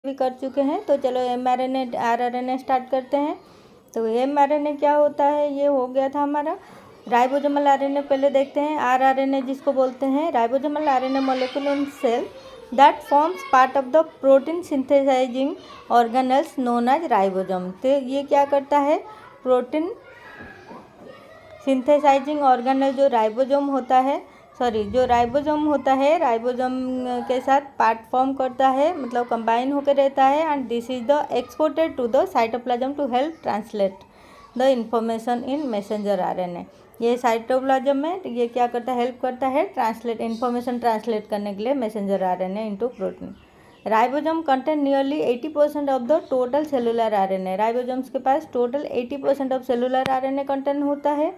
भी कर चुके हैं। तो चलो mRNA rRNA स्टार्ट करते हैं। तो mRNA क्या होता है, ये हो गया था हमारा। राइबोसोमल आरएनए पहले देखते हैं। rRNA जिसको बोलते हैं, ribosomal RNA molecule in cell that forms part of the protein synthesising organelles known as ribosome. तो ये क्या करता है, प्रोटीन सिंथेसाइजिंग ऑर्गेनेल जो राइबोसोम होता है, जो राइबोसोम होता है, राइबोसोम के साथ पार्ट फॉर्म करता है, मतलब कंबाइन होकर रहता है। And this is the exported to the cytoplasm to help translate the information in messenger RNA. ये साइटोप्लाज्म में ये क्या करता है, हेल्प करता है ट्रांसलेट इन्फॉर्मेशन ट्रांसलेट करने के लिए messenger RNA into protein. Ribosome contain nearly 80% of the total cellular RNA. Ribosomes के पास total 80% of cellular RNA contain होता है।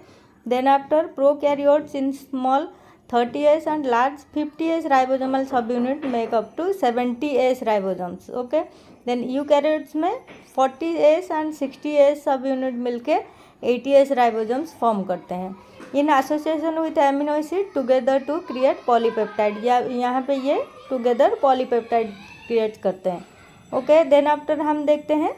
Then after prokaryotes in small 30S and large 50S ribosomal subunit make up to 70S ribosomes. Okay, then eukaryotes में 40S and 60S subunit मिलके 80S ribosomes form करते हैं। In association with amino acid together to create polypeptide, या यहाँ पे ये together polypeptide create करते हैं। ओके, देन आफ्टर हम देखते हैं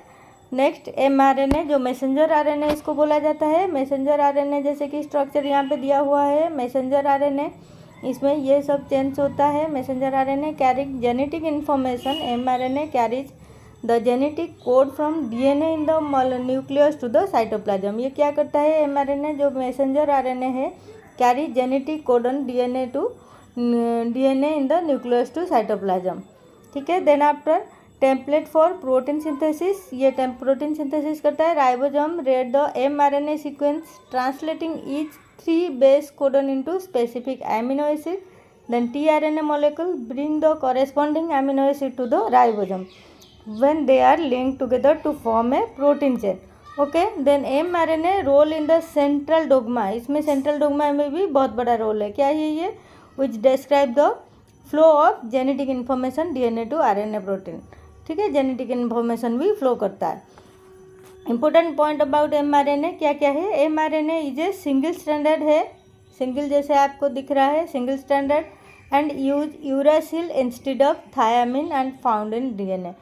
नेक्स्ट mRNA जो मैसेंजर आरएनए इसको बोला जाता है। मैसेंजर आरएनए जैसे कि स्ट्रक्चर यहाँ पे दिया हुआ है, मैसेंजर आरएनए इसमें ये सब चेंज होता है। Messenger RNA carrying genetic information, mRNA carries the genetic code from DNA in the nucleus to the cytoplasm. ये क्या करता है, mRNA जो मैसेंजर आरएनए है carry genetic codon DNA in the nucleus to cytoplasm. ठीक है, then after template for protein synthesis, ये protein synthesis करता है। Ribosome read the mRNA sequence translating each 3 base codon into specific amino acid, then tRNA molecule bring the corresponding amino acid to the ribosome when they are linked together to form a protein chain. Okay, then mRNA role in the central dogma, इसमें central dogma में भी बहुत बड़ा role है। क्या है ये, which describe the flow of genetic information DNA to RNA protein. ठीक है, जेनेटिक इन्फॉर्मेशन भी फ्लो करता है। इंपॉर्टेंट पॉइंट अबाउट mRNA क्या क्या है, mRNA is a single standard है, सिंगल जैसे आपको दिख रहा है, single standard and use uracil instead of thiamine and found in DNA.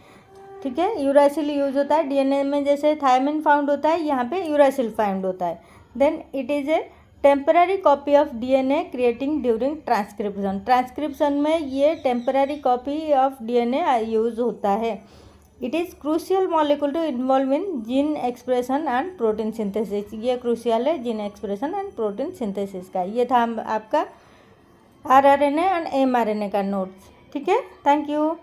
ठीक है, यूरासिल यूज होता है डीएनए में, जैसे थायामिन फाउंड होता है यहाँ पे यूरासिल फाउंड होता है। Then it is a temporary copy of DNA creating during transcription. Transcription में ये temporary copy of DNA use होता है। It is crucial molecule to involve in gene expression and protein synthesis. ये crucial है gene expression and protein synthesis का। ये था आपका rRNA एंड mRNA का नोट्स। ठीक है, थैंक यू।